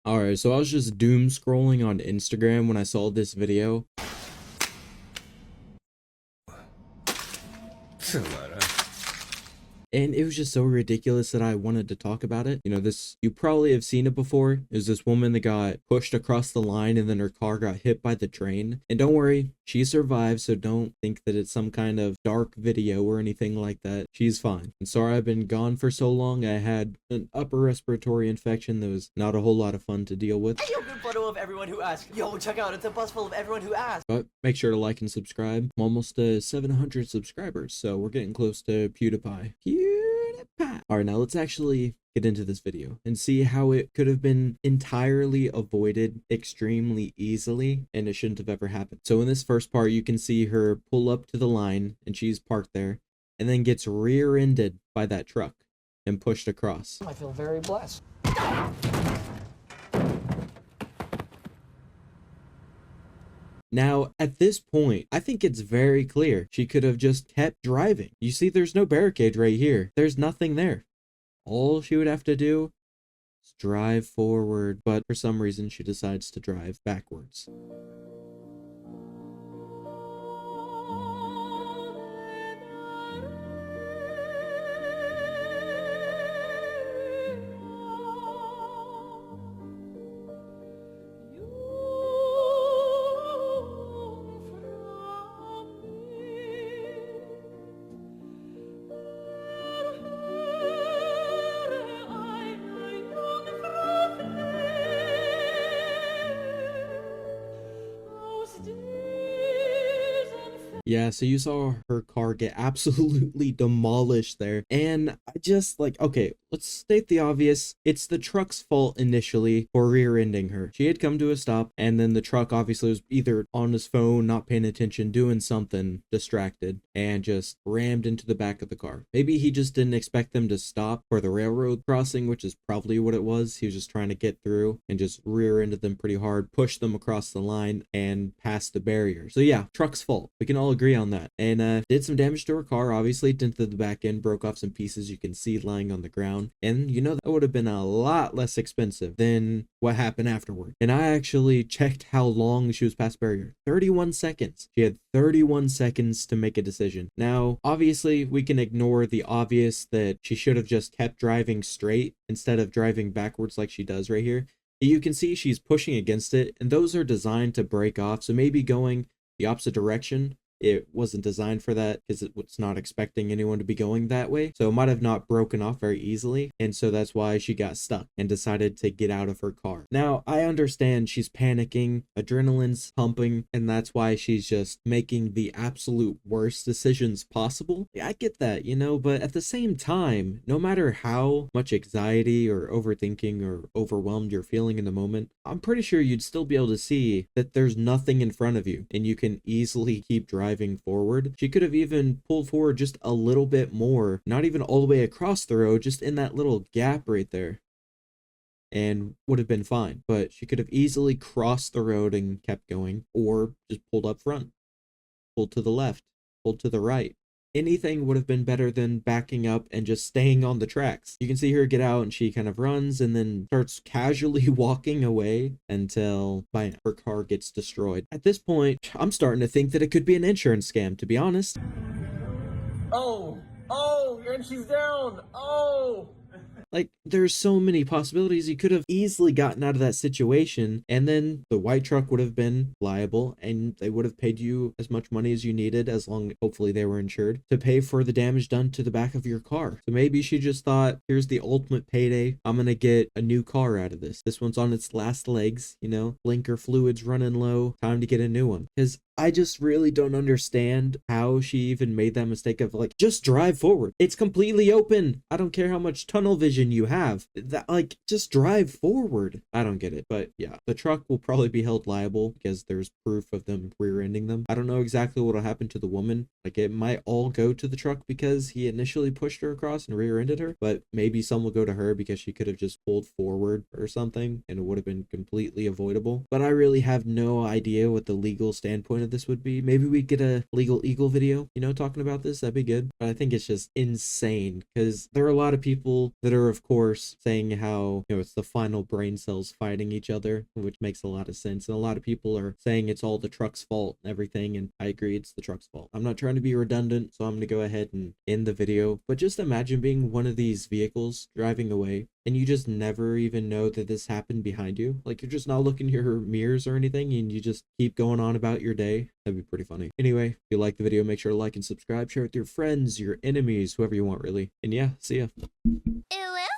Alright, so I was just doom scrolling on Instagram when I saw this video. And it was just so ridiculous that I wanted to talk about it. You know, you probably have seen it before. It was this woman that got pushed across the line and then her car got hit by the train. And don't worry, she survived, so don't think that it's some kind of dark video or anything like that. She's fine. And sorry I've been gone for so long. I had an upper respiratory infection that was not a whole lot of fun to deal with. Hey, yo, good photo of everyone who asked. Yo, check out, it's a bus full of everyone who asked. But make sure to like and subscribe. I'm almost to 700 subscribers, so we're getting close to PewDiePie. Alright, now let's actually get into this video and see how it could have been entirely avoided extremely easily, and it shouldn't have ever happened. So in this first part, you can see her pull up to the line and she's parked there and then gets rear-ended by that truck and pushed across. I feel very blessed. Now, at this point, I think it's very clear she could have just kept driving. You see, there's no barricade right here. There's nothing there. All she would have to do is drive forward, but for some reason, she decides to drive backwards. Yeah, so you saw her car get absolutely demolished there. And I just okay, let's state the obvious. It's the truck's fault initially for rear-ending her. She had come to a stop, and then the truck obviously was either on his phone, not paying attention, doing something distracted, and just rammed into the back of the car. Maybe he just didn't expect them to stop for the railroad crossing, which is probably what it was. He was just trying to get through and just rear-ended them pretty hard, pushed them across the line, and past the barrier. So yeah, truck's fault. We can all agree on that. And did some damage to her car, obviously, dented the back end, broke off some pieces you can see lying on the ground. And you know, that would have been a lot less expensive than what happened afterward. And I actually checked how long she was past barrier. 31 seconds. She had 31 seconds to make a decision. Now, obviously, we can ignore the obvious that she should have just kept driving straight instead of driving backwards like she does right here. You can see she's pushing against it, and those are designed to break off. So maybe going the opposite direction, it wasn't designed for that because it was not expecting anyone to be going that way. So it might have not broken off very easily. And so that's why she got stuck and decided to get out of her car. Now, I understand she's panicking, adrenaline's pumping, and that's why she's just making the absolute worst decisions possible. I get that, you know, but at the same time, no matter how much anxiety or overthinking or overwhelmed you're feeling in the moment, I'm pretty sure you'd still be able to see that there's nothing in front of you and you can easily keep driving forward. She could have even pulled forward just a little bit more, not even all the way across the road, just in that little gap right there, and would have been fine. But she could have easily crossed the road and kept going, or just pulled up front, pulled to the left, pulled to the right. Anything would have been better than backing up and just staying on the tracks. You can see her get out and she kind of runs and then starts casually walking away until her car gets destroyed. At this point, I'm starting to think that it could be an insurance scam, to be honest. Oh, and she's down. Oh. Like, there's so many possibilities. You could have easily gotten out of that situation, and then the white truck would have been liable, and they would have paid you as much money as you needed, as long, hopefully they were insured, to pay for the damage done to the back of your car. So maybe she just thought, here's the ultimate payday. I'm gonna get a new car out of this. This one's on its last legs, you know, blinker fluid's running low, time to get a new one. Because I just really don't understand how she even made that mistake of just drive forward. It's completely open. I don't care how much tunnel vision you have. Just drive forward. I don't get it. But yeah, the truck will probably be held liable because there's proof of them rear-ending them. I don't know exactly what will happen to the woman. It might all go to the truck because he initially pushed her across and rear-ended her, but maybe some will go to her because she could have just pulled forward or something and it would have been completely avoidable. But I really have no idea what the legal standpoint of this would be. Maybe we'd get a Legal Eagle video, you know, talking about this. That'd be good. But I think it's just insane because there are a lot of people that are, of course, saying how, you know, it's the final brain cells fighting each other, which makes a lot of sense. And a lot of people are saying it's all the truck's fault and everything. And I agree, it's the truck's fault. I'm not trying to be redundant, so I'm going to go ahead and end the video. But just imagine being one of these vehicles driving away and you just never even know that this happened behind you. Like, you're just not looking your mirrors or anything and you just keep going on about your day. That'd be pretty funny. Anyway, if you like the video, make sure to like and subscribe, share it with your friends, your enemies, whoever you want, really. And yeah, see ya.